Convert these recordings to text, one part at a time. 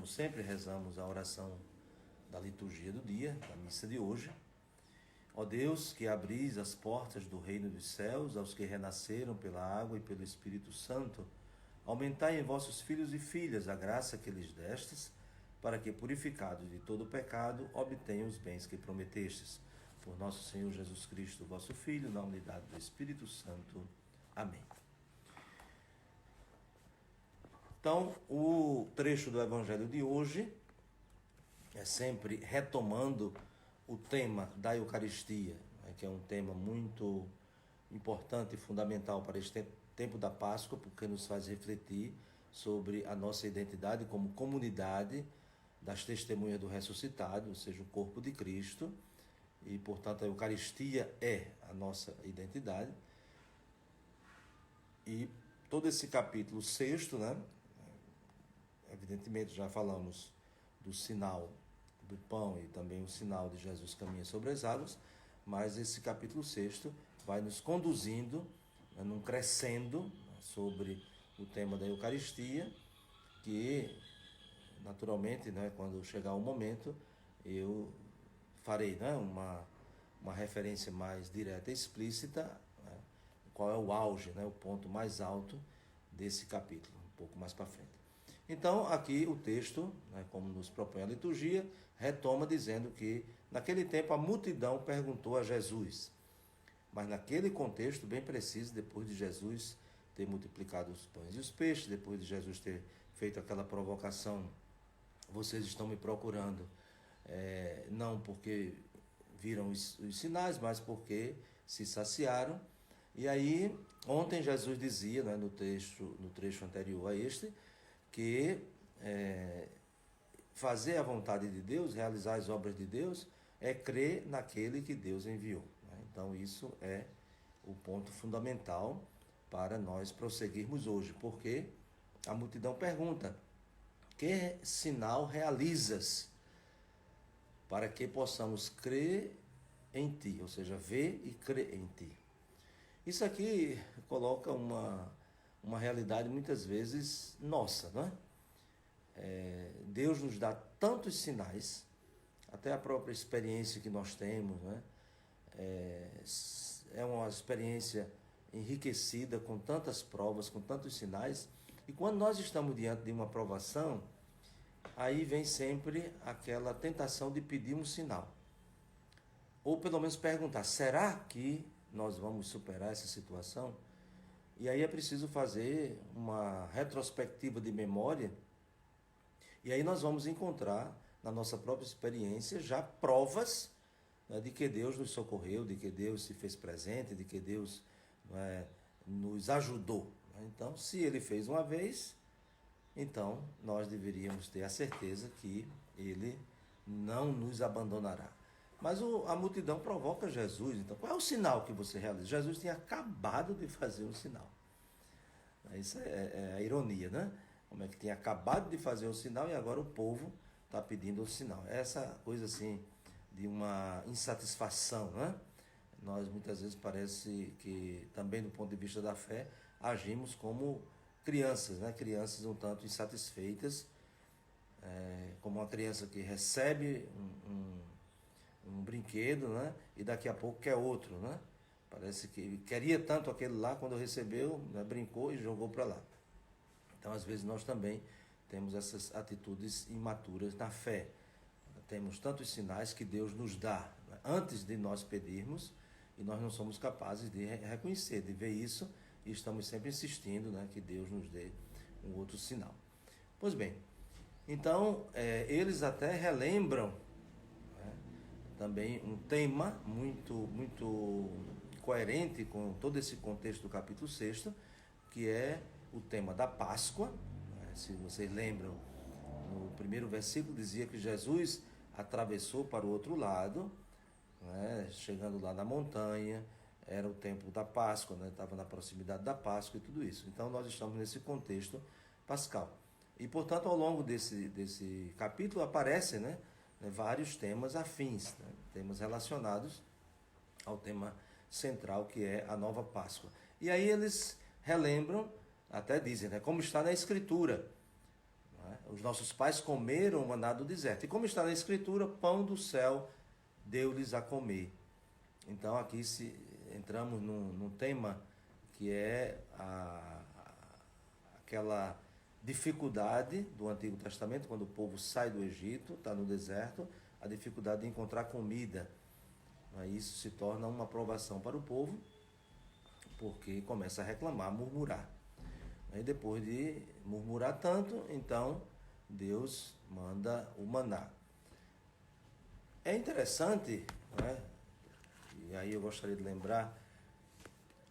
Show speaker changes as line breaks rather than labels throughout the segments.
como sempre, rezamos a oração da liturgia do dia, da missa de hoje. Ó Deus, que abris as portas do reino dos céus aos que renasceram pela água e pelo Espírito Santo, aumentai em vossos filhos e filhas a graça que lhes destes, para que, purificados de todo o pecado, obtenham os bens que prometestes. Por nosso Senhor Jesus Cristo, vosso Filho, na unidade do Espírito Santo. Amém. Então, o trecho do Evangelho de hoje é sempre retomando o tema da Eucaristia, que é um tema muito importante e fundamental para este tempo da Páscoa, porque nos faz refletir sobre a nossa identidade como comunidade das testemunhas do ressuscitado, ou seja, o corpo de Cristo, e, portanto, a Eucaristia é a nossa identidade. E todo esse capítulo 6, né? Evidentemente, já falamos do sinal do pão e também o sinal de Jesus caminha sobre as águas, mas esse capítulo 6 vai nos conduzindo, num crescendo sobre o tema da Eucaristia, que, naturalmente, né, quando chegar o momento, eu farei, né, uma referência mais direta e explícita, né, qual é o auge, né, o ponto mais alto desse capítulo, um pouco mais para frente. Então, aqui o texto, né, como nos propõe a liturgia, retoma dizendo que, naquele tempo, a multidão perguntou a Jesus. Mas naquele contexto bem preciso, depois de Jesus ter multiplicado os pães e os peixes, depois de Jesus ter feito aquela provocação, vocês estão me procurando, não porque viram os sinais, mas porque se saciaram. E aí, ontem Jesus dizia, né, no trecho anterior a este, que fazer a vontade de Deus, realizar as obras de Deus, é crer naquele que Deus enviou. Então isso é o ponto fundamental para nós prosseguirmos hoje, porque a multidão pergunta: que sinal realizas para que possamos crer em ti, ou seja, ver e crer em ti? Isso aqui coloca uma realidade muitas vezes nossa, não é? Deus nos dá tantos sinais, até a própria experiência que nós temos, né? É uma experiência enriquecida com tantas provas, com tantos sinais, e quando nós estamos diante de uma provação, aí vem sempre aquela tentação de pedir um sinal, ou pelo menos perguntar: será que nós vamos superar essa situação? E aí é preciso fazer uma retrospectiva de memória, e aí nós vamos encontrar na nossa própria experiência já provas, né, de que Deus nos socorreu, de que Deus se fez presente, de que Deus, né, nos ajudou. Então, se Ele fez uma vez, então nós deveríamos ter a certeza que Ele não nos abandonará. Mas a multidão provoca Jesus. Então, qual é o sinal que você realiza? Jesus tinha acabado de fazer um sinal. Isso é a ironia, né? Como é que tinha acabado de fazer um sinal e agora o povo está pedindo um sinal. Essa coisa assim de uma insatisfação, né? Nós muitas vezes parece que também do ponto de vista da fé agimos como crianças, né? Crianças um tanto insatisfeitas, como uma criança que recebe um brinquedo, né? E daqui a pouco quer outro, né? Parece que queria tanto aquele lá, quando recebeu, né, brincou e jogou para lá. Então, às vezes, nós também temos essas atitudes imaturas na fé. Temos tantos sinais que Deus nos dá, né, antes de nós pedirmos, e nós não somos capazes de reconhecer, de ver isso, e estamos sempre insistindo, né, que Deus nos dê um outro sinal. Pois bem, então, eles até relembram, né, também um tema muito coerente com todo esse contexto do capítulo 6, que é o tema da Páscoa. Se vocês lembram, no primeiro versículo dizia que Jesus atravessou para o outro lado, né, chegando lá na montanha, era o tempo da Páscoa, né, estava na proximidade da Páscoa e tudo isso. Então nós estamos nesse contexto pascal. E, portanto, ao longo desse capítulo aparecem, né, vários temas afins, né, temas relacionados ao tema central, que é a nova Páscoa. E aí eles relembram, até dizem, né, como está na Escritura. Os nossos pais comeram o maná do deserto. E como está na Escritura, pão do céu deu-lhes a comer. Então aqui entramos num tema que é aquela dificuldade do Antigo Testamento, quando o povo sai do Egito, está no deserto, a dificuldade de encontrar comida. Isso se torna uma provação para o povo, porque começa a reclamar, a murmurar. Aí depois de murmurar tanto, então Deus manda o maná. É interessante, né? E aí eu gostaria de lembrar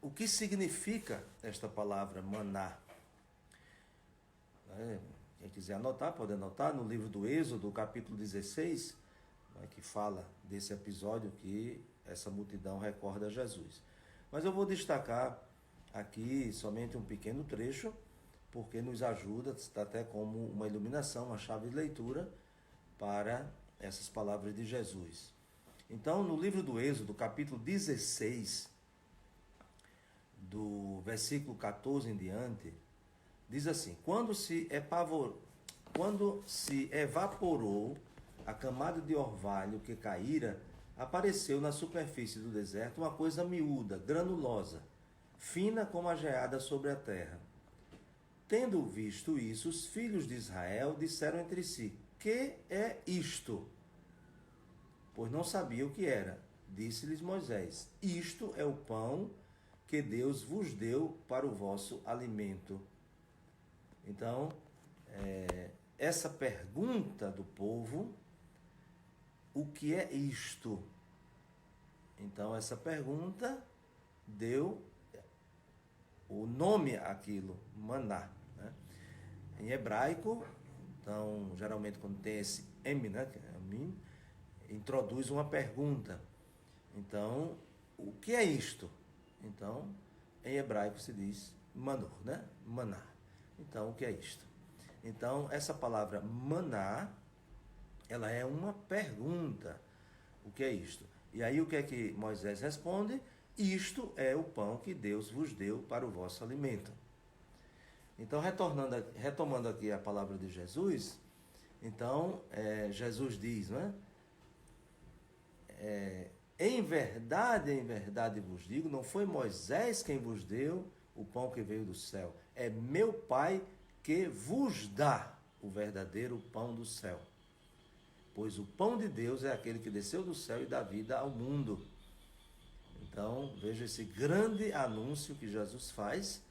o que significa esta palavra maná. Quem quiser anotar, pode anotar no livro do Êxodo, capítulo 16, que fala desse episódio que essa multidão recorda Jesus. Mas eu vou destacar aqui somente um pequeno trecho, porque nos ajuda, está até como uma iluminação, uma chave de leitura para essas palavras de Jesus. Então, no livro do Êxodo, capítulo 16, do versículo 14 em diante, diz assim: quando se evaporou a camada de orvalho que caíra, apareceu na superfície do deserto uma coisa miúda, granulosa, fina como a geada sobre a terra. Tendo visto isso, os filhos de Israel disseram entre si: que é isto? Pois não sabia o que era. Disse-lhes Moisés: isto é o pão que Deus vos deu para o vosso alimento. Então, essa pergunta do povo, o que é isto? Então, essa pergunta deu o nome àquilo, maná. Né? Em hebraico, então, geralmente quando tem esse M, né, introduz uma pergunta. Então, o que é isto? Então, em hebraico se diz manor, né? Maná. Então, o que é isto? Então, essa palavra maná, ela é uma pergunta. O que é isto? E aí, o que é que Moisés responde? Isto é o pão que Deus vos deu para o vosso alimento. Então, retomando aqui a palavra de Jesus, então, Jesus diz, né? Em verdade vos digo, não foi Moisés quem vos deu o pão que veio do céu, é meu Pai que vos dá o verdadeiro pão do céu. Pois o pão de Deus é aquele que desceu do céu e dá vida ao mundo. Então, veja esse grande anúncio que Jesus faz,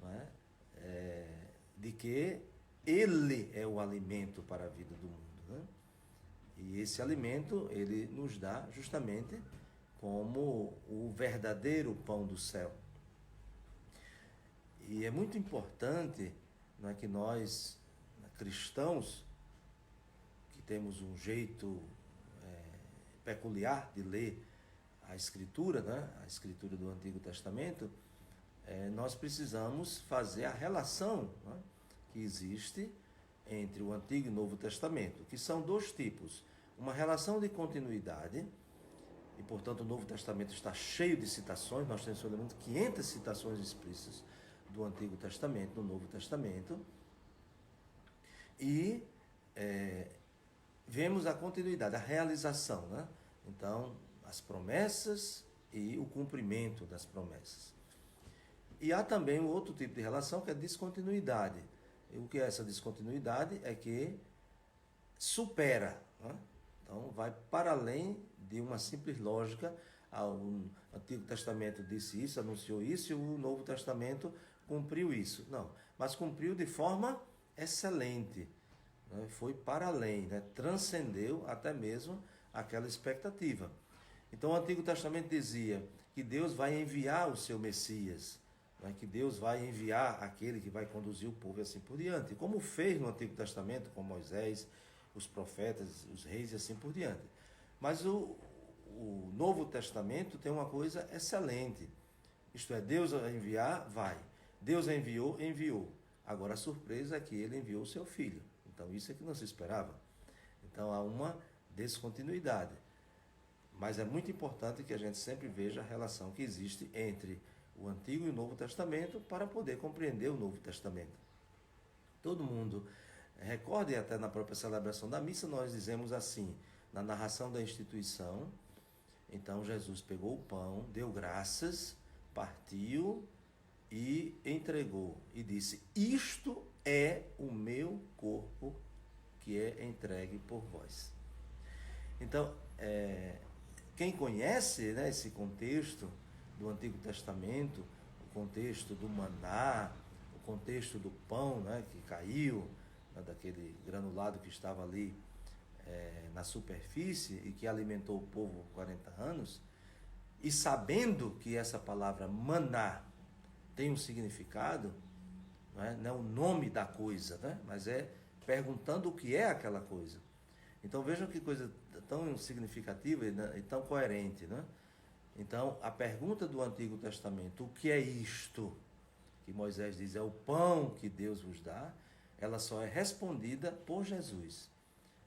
não é? De que Ele é o alimento para a vida do mundo. Né? E esse alimento Ele nos dá justamente como o verdadeiro pão do céu. E é muito importante, não é, que nós, cristãos, que temos um jeito peculiar de ler a Escritura, né? A Escritura do Antigo Testamento, nós precisamos fazer a relação, né, que existe entre o Antigo e o Novo Testamento, que são dois tipos. Uma relação de continuidade, e portanto o Novo Testamento está cheio de citações, nós temos pelo menos 500 citações explícitas do Antigo Testamento, do Novo Testamento, e vemos a continuidade, a realização, né? Então, as promessas e o cumprimento das promessas. E há também um outro tipo de relação que é descontinuidade. E o que é essa descontinuidade? É que supera, né? Então, vai para além de uma simples lógica. O Antigo Testamento disse isso, anunciou isso, e o Novo Testamento cumpriu isso. Não, mas cumpriu de forma excelente. Né? Foi para além, né? Transcendeu até mesmo aquela expectativa. Então, o Antigo Testamento dizia que Deus vai enviar o seu Messias, né? Que Deus vai enviar aquele que vai conduzir o povo e assim por diante. Como fez no Antigo Testamento com Moisés, os profetas, os reis e assim por diante. Mas o Novo Testamento tem uma coisa excelente. Isto é, Deus vai enviar, vai. Deus enviou, enviou. Agora a surpresa é que ele enviou o seu filho. Então isso é que não se esperava. Então há uma descontinuidade. Mas é muito importante que a gente sempre veja a relação que existe entre o Antigo e o Novo Testamento para poder compreender o Novo Testamento. Todo mundo Recordem até na própria celebração da missa, nós dizemos assim, na narração da instituição, então Jesus pegou o pão, deu graças, partiu e entregou e disse: isto é o meu corpo que é entregue por vós. Então, quem conhece, né, esse contexto do Antigo Testamento, o contexto do maná, o contexto do pão, né, que caiu, né, daquele granulado que estava ali na superfície e que alimentou o povo 40 anos, e sabendo que essa palavra maná tem um significado, não é o nome da coisa, né, mas é perguntando o que é aquela coisa. Então vejam que coisa tão significativa e tão coerente, né? Então a pergunta do Antigo Testamento, o que é isto? Que Moisés diz, é o pão que Deus vos dá, ela só é respondida por Jesus.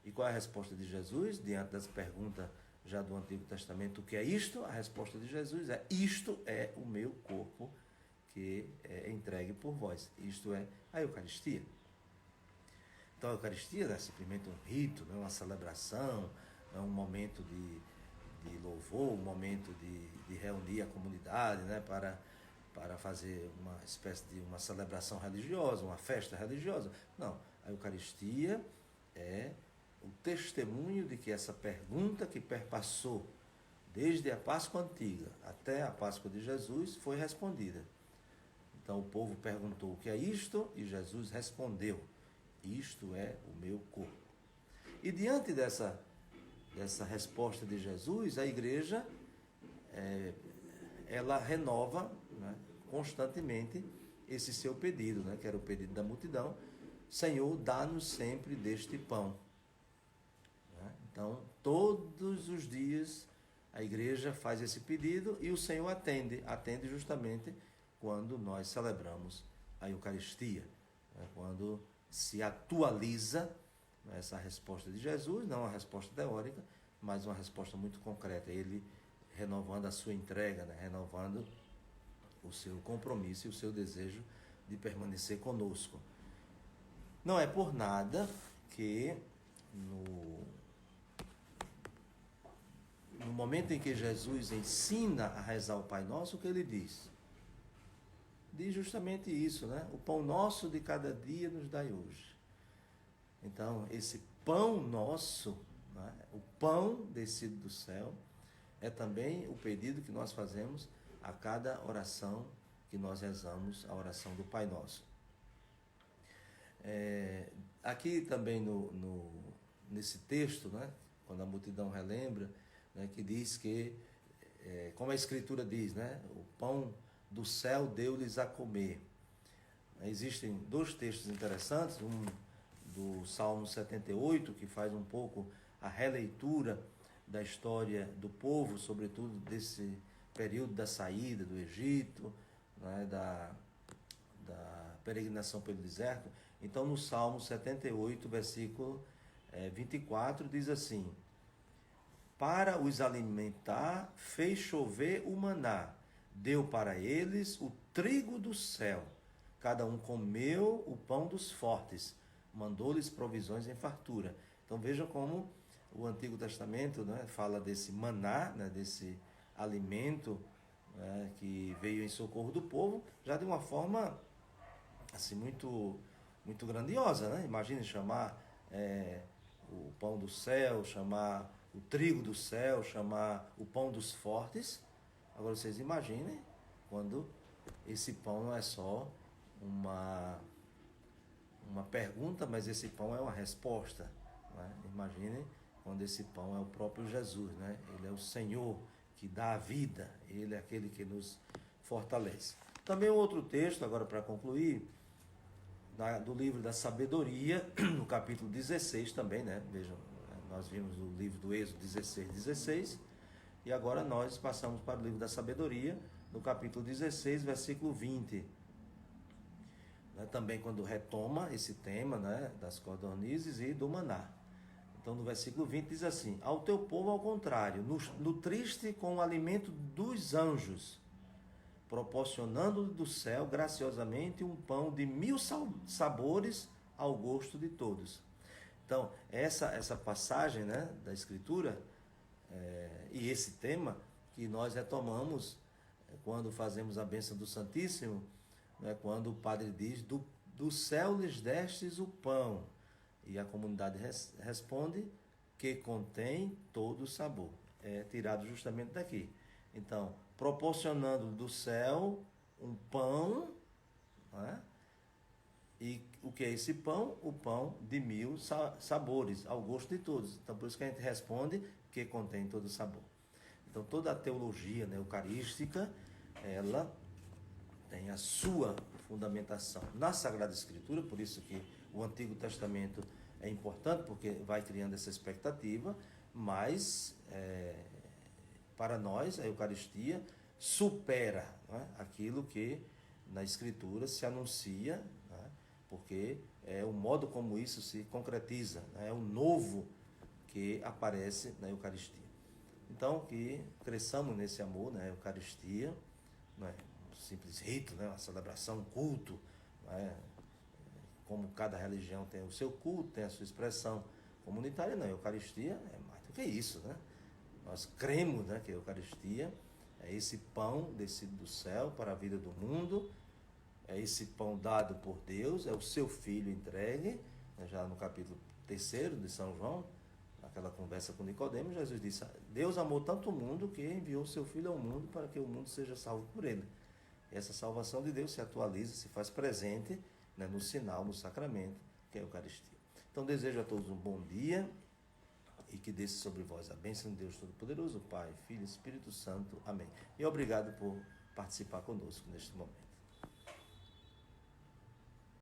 E qual é a resposta de Jesus? Diante das perguntas já do Antigo Testamento, o que é isto? A resposta de Jesus é, isto é o meu corpo que é entregue por vós. Isto é a Eucaristia. Então a Eucaristia é simplesmente um rito, uma celebração, é um momento de louvor, um momento de reunir a comunidade, né, para fazer uma espécie de uma celebração religiosa, uma festa religiosa. Não, a Eucaristia é o testemunho de que essa pergunta que perpassou desde a Páscoa antiga até a Páscoa de Jesus foi respondida. Então o povo perguntou, o que é isto? E Jesus respondeu, isto é o meu corpo. E diante dessa resposta de Jesus, a igreja, ela renova, né, constantemente esse seu pedido, né, que era o pedido da multidão, Senhor, dá-nos sempre deste pão. Então, todos os dias a igreja faz esse pedido e o Senhor atende justamente quando nós celebramos a Eucaristia, né, quando se atualiza essa resposta de Jesus, não uma resposta teórica, mas uma resposta muito concreta, ele renovando a sua entrega, né, renovando o seu compromisso e o seu desejo de permanecer conosco. Não é por nada que no momento em que Jesus ensina a rezar o Pai Nosso, o que ele diz? Diz justamente isso, né? O pão nosso de cada dia nos dai hoje. Então, esse pão nosso, né, o pão descido do céu, é também o pedido que nós fazemos a cada oração que nós rezamos, a oração do Pai Nosso. Aqui também nesse texto, né, quando a multidão relembra, né, que diz que, como a Escritura diz, né, o pão do céu deu-lhes a comer. Existem dois textos interessantes, um do Salmo 78, que faz um pouco a releitura da história do povo, sobretudo desse período da saída do Egito, né, da peregrinação pelo deserto. Então, no Salmo 78, versículo 24, diz assim: para os alimentar, fez chover o maná, deu para eles o trigo do céu. Cada um comeu o pão dos fortes, mandou-lhes provisões em fartura. Então vejam como o Antigo Testamento, né, fala desse maná, né, desse alimento, né, que veio em socorro do povo, já de uma forma assim, muito, muito grandiosa, né? Imagine chamar o pão do céu, chamar o trigo do céu, chamar o pão dos fortes. Agora vocês imaginem quando esse pão não é só uma pergunta, mas esse pão é uma resposta, né? Imaginem quando esse pão é o próprio Jesus, né? Ele é o Senhor que dá a vida, ele é aquele que nos fortalece. Também outro texto, agora para concluir, do livro da Sabedoria, no capítulo 16 também, né? Vejam, nós vimos o livro do Êxodo 16, e agora nós passamos para o livro da Sabedoria, no capítulo 16, versículo 20. Também quando retoma esse tema, né, das codornizes e do maná. Então no versículo 20 diz assim: ao teu povo ao contrário, nutriste com o alimento dos anjos, proporcionando do céu graciosamente um pão de 1000 sabores ao gosto de todos. Então, essa passagem, né, da Escritura, e esse tema que nós retomamos quando fazemos a bênção do Santíssimo, né, quando o Padre diz, do céu lhes destes o pão, e a comunidade responde que contém todo o sabor. É tirado justamente daqui. Então, proporcionando do céu um pão, né? E o que é esse pão? O pão de 1000 sabores, ao gosto de todos. Então, por isso que a gente responde que contém todo o sabor. Então, toda a teologia, né, eucarística, ela tem a sua fundamentação na Sagrada Escritura, por isso que o Antigo Testamento é importante, porque vai criando essa expectativa, mas para nós a Eucaristia supera, né, aquilo que na Escritura se anuncia, né, porque é o modo como isso se concretiza, né, é o novo que aparece na Eucaristia. Então, que cresçamos nesse amor, né, a Eucaristia, não é um simples rito, né, uma celebração, um culto, né, como cada religião tem o seu culto, tem a sua expressão comunitária, não, a Eucaristia é mais do que isso, né? Nós cremos, né, que a Eucaristia é esse pão descido do céu para a vida do mundo, é esse pão dado por Deus, é o seu Filho entregue, né, já no capítulo 3 de São João, naquela conversa com Nicodemos, Jesus disse, Deus amou tanto o mundo que enviou o seu Filho ao mundo para que o mundo seja salvo por ele. E essa salvação de Deus se atualiza, se faz presente, né, no sinal, no sacramento, que é a Eucaristia. Então desejo a todos um bom dia e que desça sobre vós a bênção de Deus Todo-Poderoso, Pai, Filho e Espírito Santo. Amém. E obrigado por participar conosco neste momento.